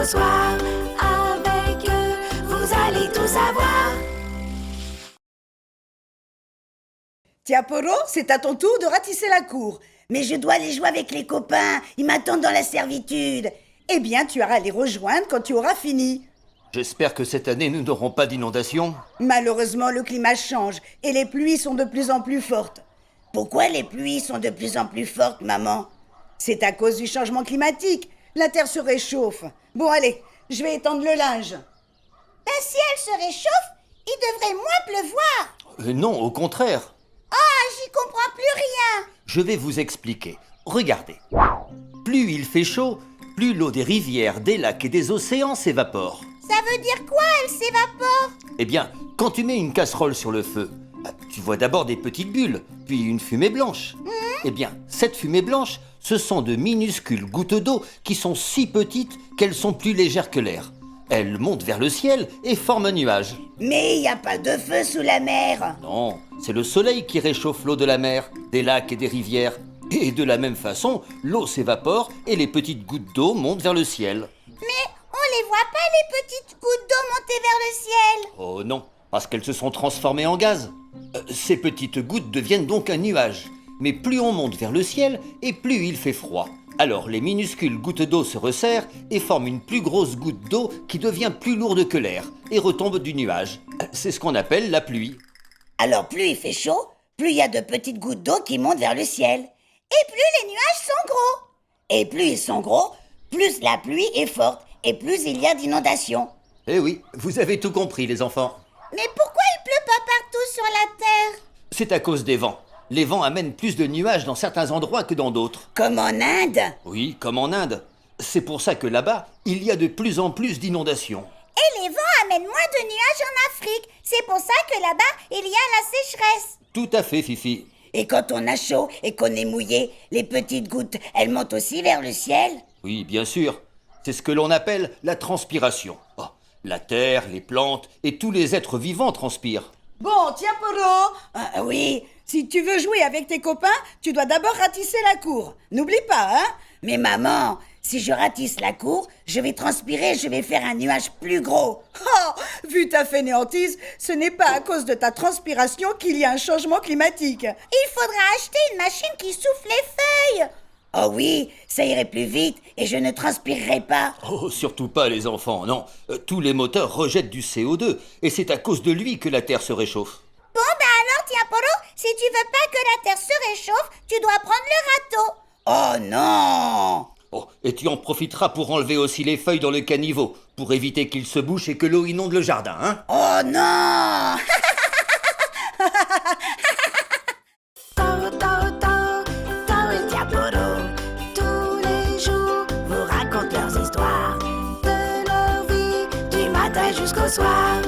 jusqu'au soir. Avec eux, vous allez tout savoir. Tiens, Poro, c'est à ton tour de ratisser la cour. Mais je dois aller jouer avec les copains, ils m'attendent dans la servitude. Eh bien, tu iras les rejoindre quand tu auras fini. J'espère que cette année, nous n'aurons pas d'inondation. Malheureusement, le climat change et les pluies sont de plus en plus fortes. Pourquoi les pluies sont de plus en plus fortes, maman? C'est à cause du changement climatique. La terre se réchauffe. Bon, allez, je vais étendre le linge. Ben, si elle se réchauffe, il devrait moins pleuvoir. Non, au contraire. Ah, j'y comprends plus rien. Je vais vous expliquer. Regardez. Plus il fait chaud, plus l'eau des rivières, des lacs et des océans s'évapore. Ça veut dire quoi, elle s'évapore? Eh bien, quand tu mets une casserole sur le feu, tu vois d'abord des petites bulles, puis une fumée blanche. Eh bien, cette fumée blanche, ce sont de minuscules gouttes d'eau qui sont si petites qu'elles sont plus légères que l'air. Elles montent vers le ciel et forment un nuage. Mais il n'y a pas de feu sous la mer. Non, c'est le soleil qui réchauffe l'eau de la mer, des lacs et des rivières. Et de la même façon, l'eau s'évapore et les petites gouttes d'eau montent vers le ciel. Mais on les voit pas, les petites gouttes d'eau monter vers le ciel. Oh non, parce qu'elles se sont transformées en gaz. Ces petites gouttes deviennent donc un nuage. Mais plus on monte vers le ciel, et plus il fait froid. Alors les minuscules gouttes d'eau se resserrent et forment une plus grosse goutte d'eau qui devient plus lourde que l'air et retombe du nuage. C'est ce qu'on appelle la pluie. Alors plus il fait chaud, plus il y a de petites gouttes d'eau qui montent vers le ciel. Et plus les nuages sont gros. Et plus ils sont gros, plus la pluie est forte et plus il y a d'inondations. Eh oui, vous avez tout compris les enfants. Mais pourquoi il pleut pas partout sur la terre? C'est à cause des vents. Les vents amènent plus de nuages dans certains endroits que dans d'autres. Comme en Inde. Oui, comme en Inde. C'est pour ça que là-bas, il y a de plus en plus d'inondations. Et les vents amènent moins de nuages en Afrique. C'est pour ça que là-bas, il y a la sécheresse. Tout à fait, Fifi. Et quand on a chaud et qu'on est mouillé, les petites gouttes, elles montent aussi vers le ciel? Oui, bien sûr. C'est ce que l'on appelle la transpiration. Oh, la terre, les plantes et tous les êtres vivants transpirent. Bon, tiens, Poro. Oui, Si tu veux jouer avec tes copains, tu dois d'abord ratisser la cour. N'oublie pas, hein? mais maman, si je ratisse la cour, je vais transpirer, je vais faire un nuage plus gros. Oh, vu ta fainéantise, ce n'est pas à cause de ta transpiration qu'il y a un changement climatique. Il faudra acheter une machine qui souffle les feuilles. Oh oui, ça irait plus vite et je ne transpirerai pas. Oh, surtout pas les enfants, non. Tous les moteurs rejettent du CO2 et c'est à cause de lui que la Terre se réchauffe. Bon, ben alors, tiens, Poro, si tu veux pas que la terre se réchauffe, tu dois prendre le râteau. Oh non! Oh, et tu en profiteras pour enlever aussi les feuilles dans le caniveau, pour éviter qu'il se bouche et que l'eau inonde le jardin, hein? Oh non! Tao, tao, tao, tao et Tiaporo. Tous les jours, vous racontent leurs histoires de leur vie, du matin jusqu'au soir.